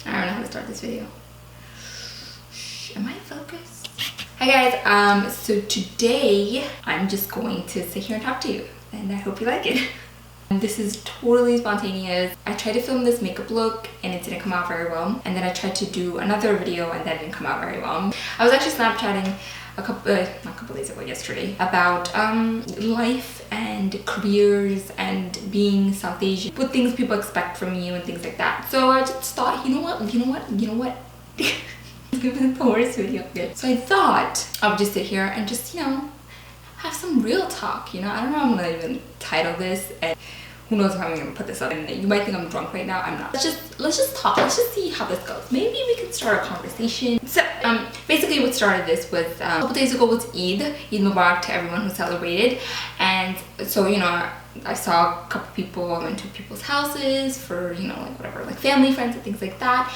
I don't know how to start this video. Shh, am I focused? Hi guys, so today I'm just going to sit here and talk to you, and I hope you like it. This is totally spontaneous. I tried to film this makeup look and it didn't come out very well, and then I tried to do another video and that didn't come out very well. I was actually Snapchatting not a couple days ago, yesterday, about life and careers and being South Asian, what things people expect from you and things like that. So I just thought, you know what? It's gonna be the worst video ever. So I thought I would just sit here and just, have some real talk, I don't know how I'm gonna even title this, and who knows how I'm gonna put this up. And you might think I'm drunk right now. I'm not. Let's just talk. Let's just see how this goes. Maybe we can start a conversation. So basically what started this was a couple days ago was Eid Mubarak to everyone who celebrated. And so I saw a couple people, I went to people's houses for like family, friends and things like that.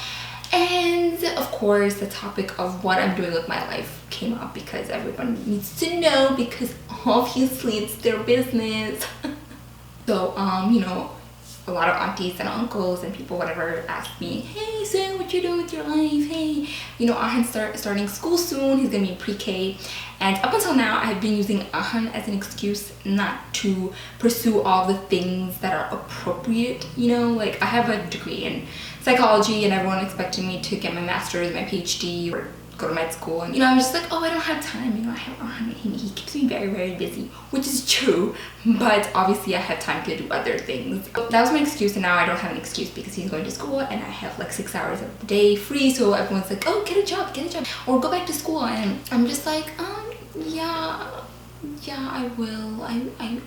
And of course the topic of what I'm doing with my life came up because everyone needs to know, because obviously it's their business. So, a lot of aunties and uncles and people, whatever, ask me, hey, so what you doing with your life? Hey, Ahan's starting school soon. He's gonna be in pre-K. And up until now, I've been using Ahan as an excuse not to pursue all the things that are appropriate. Like I have a degree in psychology and everyone expected me to get my master's, my PhD, or go to med school, and I was just like, oh, I don't have time, I have Ahan, he keeps me very, very busy, which is true, but obviously I have time to do other things. That was my excuse, and now I don't have an excuse because he's going to school and I have like 6 hours of the day free. So everyone's like, oh, get a job, or go back to school, and I'm just like, yeah, I will, I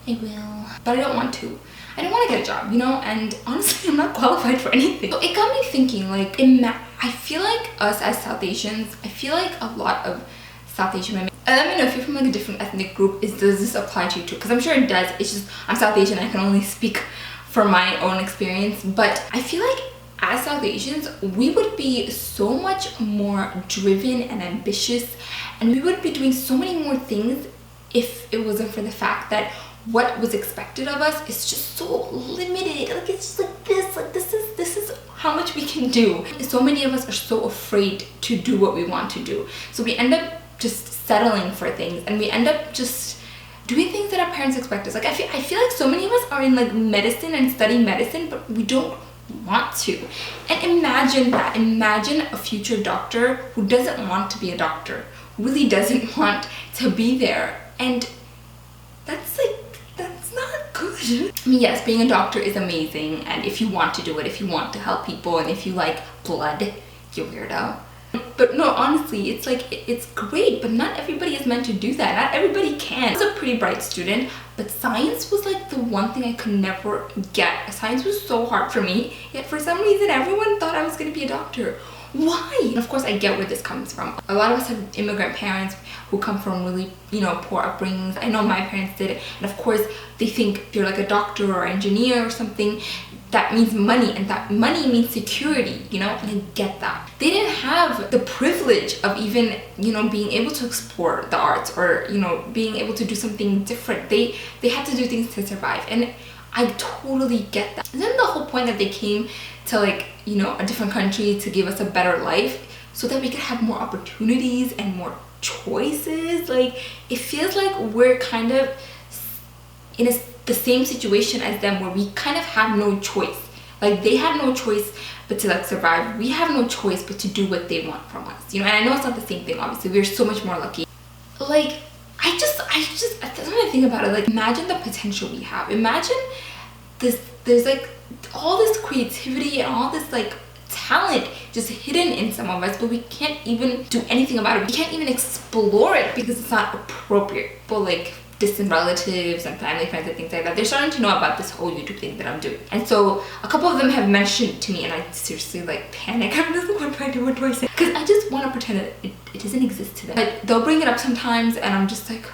will, but I don't want to. I don't want to get a job, and honestly, I'm not qualified for anything. So it got me thinking, like, I feel like us as South Asians, I feel like a lot of South Asian women, and let me know if you're from like a different ethnic group, does this apply to you too? Because I'm sure it does. It's just, I'm South Asian, I can only speak from my own experience, but I feel like as South Asians, we would be so much more driven and ambitious, and we would be doing so many more things if it wasn't for the fact that what was expected of us is just so limited. Like, it's just like this is how much we can do. So many of us are so afraid to do what we want to do, so we end up just settling for things, and we end up just doing things that our parents expect us. Like I feel like so many of us are in like medicine and studying medicine, but we don't want to. And imagine a future doctor who doesn't want to be a doctor, who really doesn't want to be there, and that's not good. I mean, yes, being a doctor is amazing, and if you want to do it, if you want to help people, and if you like blood, you weirdo. But no, honestly, it's like, it's great, but not everybody is meant to do that. Not everybody can. I was a pretty bright student, but science was like the one thing I could never get. Science was so hard for me, yet for some reason everyone thought I was going to be a doctor. Why? And of course I get where this comes from. A lot of us have immigrant parents who come from really, poor upbringings. I know my parents did it, and of course they think if you're like a doctor or engineer or something, that means money, and that money means security, and I get that. They didn't have the privilege of even, being able to explore the arts, or, being able to do something different. They had to do things to survive, and I totally get that. And then the whole point that they came to like, a different country to give us a better life so that we could have more opportunities and more choices. Like, it feels like we're kind of in the same situation as them, where we kind of have no choice. Like, they have no choice but to like survive. We have no choice but to do what they want from us, and I know it's not the same thing, obviously. We're so much more lucky. Like, I just that's what I think about it. Like, imagine the potential we have. Imagine there's like all this creativity and all this like talent just hidden in some of us, but we can't even do anything about it. We can't even explore it because it's not appropriate. But like distant relatives and family, friends and things like that, they're starting to know about this whole YouTube thing that I'm doing. And so a couple of them have mentioned to me, and I seriously like panic. I'm just like, what do I say? Because I just want to pretend that it doesn't exist to them. But they'll bring it up sometimes, and I'm just like,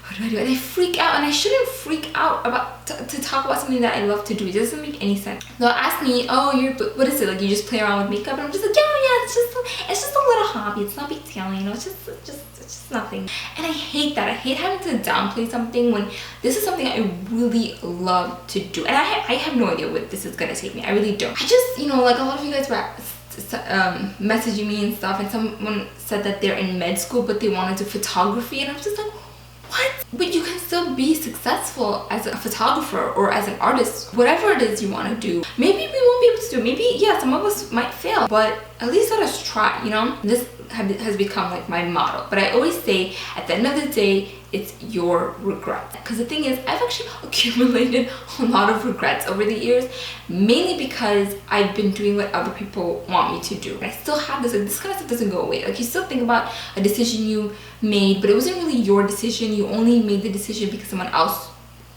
what do I do? And I freak out, and I shouldn't freak out about to talk about something that I love to do. It doesn't make any sense. They'll ask me, oh, what is it? Like, you just play around with makeup? And I'm just like, yeah, it's just a little hobby. It's not a big deal, you know, it's just nothing. And I hate that. I hate having to downplay something when this is something I really love to do. And I have no idea what this is gonna take me. I really don't. I just, you know, like a lot of you guys were messaging me and stuff, and someone said that they're in med school but they want to do photography, and I was just like, what? But you can still be successful as a photographer or as an artist, whatever it is you want to do. Maybe we won't be able to do it. Maybe, yeah, some of us might fail, but at least let us try, you know? This has become like my motto. But I always say, at the end of the day, it's your regrets. Because the thing is, I've actually accumulated a lot of regrets over the years, mainly because I've been doing what other people want me to do. And I still have this, like, this kind of stuff doesn't go away. Like, you still think about a decision you made, but it wasn't really your decision. You only made the decision because someone else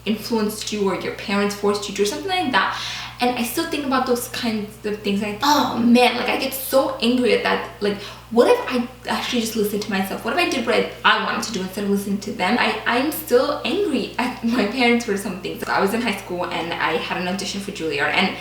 influenced you, or your parents forced you to, or something like that. And I still think about those kinds of things, like, oh man, like, I get so angry at that. Like, what if I actually just listened to myself? What if I did what I wanted to do instead of listening to them? I'm still angry at my parents for something. So I was in high school and I had an audition for Juilliard, and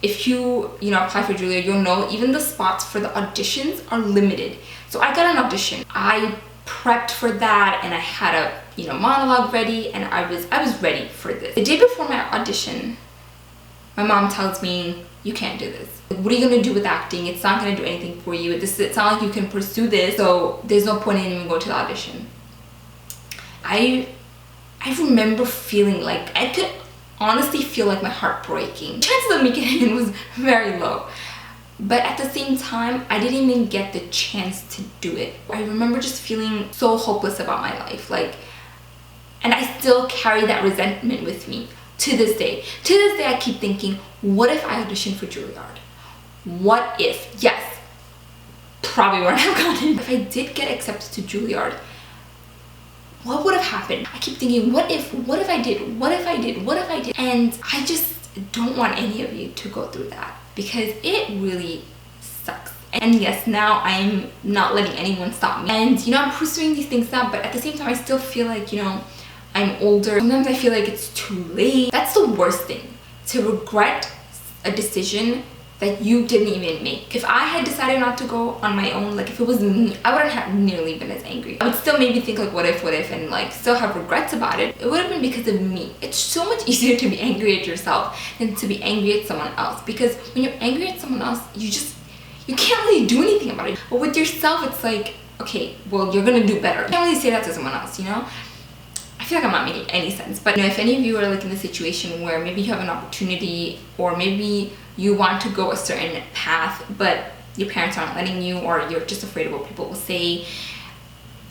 if you apply for Juilliard, you'll know even the spots for the auditions are limited. So I got an audition. I prepped for that, and I had a monologue ready, and I was ready for this. The day before my audition, my mom tells me, you can't do this. What are you gonna do with acting? It's not gonna do anything for you. It's not like you can pursue this, so there's no point in even going to the audition. I remember feeling like, I could honestly feel like my heart breaking. Chances of me getting in was very low. But at the same time, I didn't even get the chance to do it. I remember just feeling so hopeless about my life. Like, and I still carry that resentment with me to this day. To this day, I keep thinking, what if I auditioned for Juilliard? What if? Yes, probably wouldn't have gotten. If I did get accepted to Juilliard, what would have happened? I keep thinking, what if I did? What if I did? What if I did? And I just don't want any of you to go through that, because it really sucks. And yes, now I'm not letting anyone stop me. And I'm pursuing these things now, but at the same time, I still feel like, I'm older. Sometimes I feel like it's too late. That's the worst thing, to regret a decision that you didn't even make. If I had decided not to go on my own, like if it was me, I wouldn't have nearly been as angry. I would still maybe think like, what if, and like still have regrets about it. It would have been because of me. It's so much easier to be angry at yourself than to be angry at someone else, because when you're angry at someone else, you can't really do anything about it. But with yourself, it's like, okay, well, you're gonna do better. You can't really say that to someone else, I feel like I'm not making any sense. But if any of you are like in a situation where maybe you have an opportunity, or maybe you want to go a certain path but your parents aren't letting you, or you're just afraid of what people will say,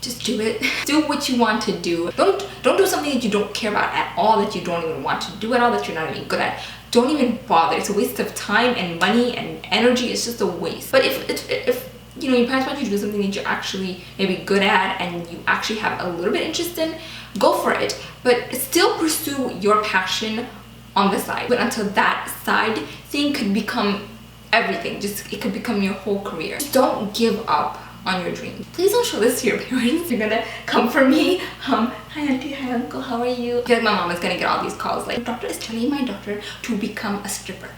just do it. Do what you want to do. Don't do something that you don't care about at all, that you don't even want to do at all, that you're not even good at. Don't even bother. It's a waste of time and money and energy. It's just a waste. But if your parents want you to do something that you're actually maybe good at and you actually have a little bit interest in, go for it. But still pursue your passion on the side. But until that side thing could become everything, it could become your whole career. Just don't give up on your dream. Please don't show this to your parents. You're gonna come for me. Hi auntie, hi uncle, how are you? I feel like my mom is gonna get all these calls like, doctor is telling my daughter to become a stripper.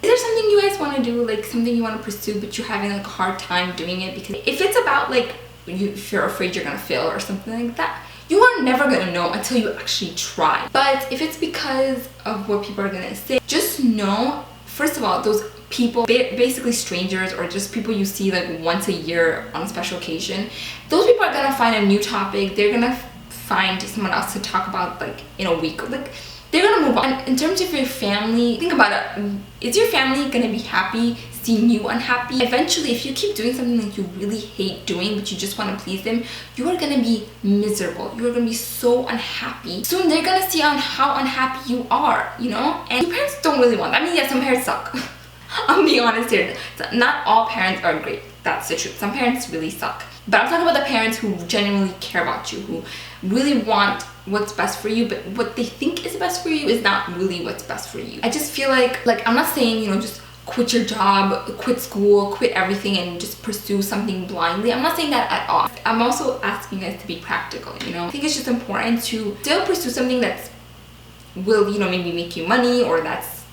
Is there something you guys want to do, like something you want to pursue but you're having like a hard time doing it? Because if it's about like if you're afraid you're gonna fail or something like that, you are never gonna know until you actually try. But if it's because of what people are gonna say, just know, first of all, those people, basically strangers or just people you see like once a year on a special occasion, those people are gonna find a new topic. They're gonna find someone else to talk about like in a week. Like, they're gonna move on. And in terms of your family, think about it. Is your family gonna be happy seeing you unhappy? Eventually, if you keep doing something that you really hate doing but you just want to please them, you are gonna be miserable. You are gonna be so unhappy. Soon they're gonna see how unhappy you are, And your parents don't really want that. I mean, yeah, some parents suck. I'm being honest here. Not all parents are great. That's the truth. Some parents really suck. But I'm talking about the parents who genuinely care about you, who really want what's best for you, but what they think is best for you is not really what's best for you. I just feel like I'm not saying, just quit your job, quit school, quit everything and just pursue something blindly. I'm not saying that at all. I'm also asking you guys to be practical, you know. I think it's just important to still pursue something that's will, you know, maybe make you money or that's,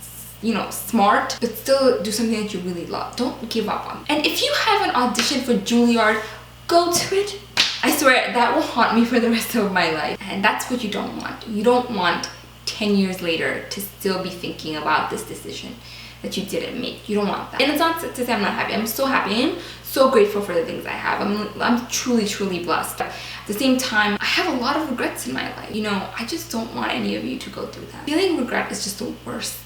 you know, smart, but still do something that you really love. Don't give up on it. And if you have an audition for Juilliard, go to it. I swear that will haunt me for the rest of my life. And that's what you don't want. You don't want 10 years later to still be thinking about this decision that you didn't make. You don't want that. And it's not to say I'm not happy. I'm so happy. I'm so grateful for the things I have. I'm truly, truly blessed. But at the same time, I have a lot of regrets in my life. You know, I just don't want any of you to go through that. Feeling regret is just the worst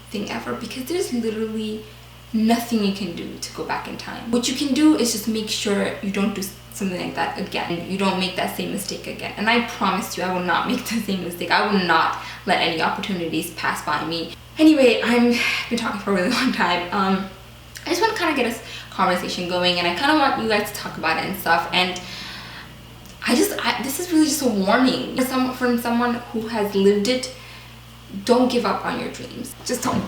thing ever because there's literally nothing you can do to go back in time. What you can do is just make sure you don't do something like that again. You don't make that same mistake again. And I promise you, I will not make the same mistake. I will not let any opportunities pass by me. Anyway, I've been talking for a really long time. I just want to kind of get this conversation going, and I kind of want you guys to talk about it and stuff. And this is really just a warning from someone who has lived it. Don't give up on your dreams. Just don't.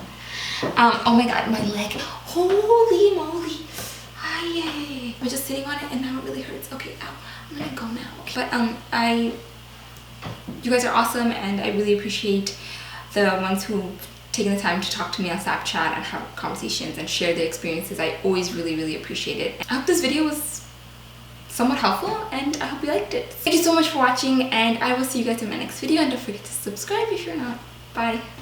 Oh my god, my leg. Holy moly. Yay. I'm just sitting on it and now it really hurts. Okay, ow. I'm gonna go now. Okay. But you guys are awesome, and I really appreciate the ones who've taken the time to talk to me on Snapchat and have conversations and share their experiences. I always really, really appreciate it. I hope this video was somewhat helpful and I hope you liked it. Thank you so much for watching, and I will see you guys in my next video, and don't forget to subscribe if you're not. Bye.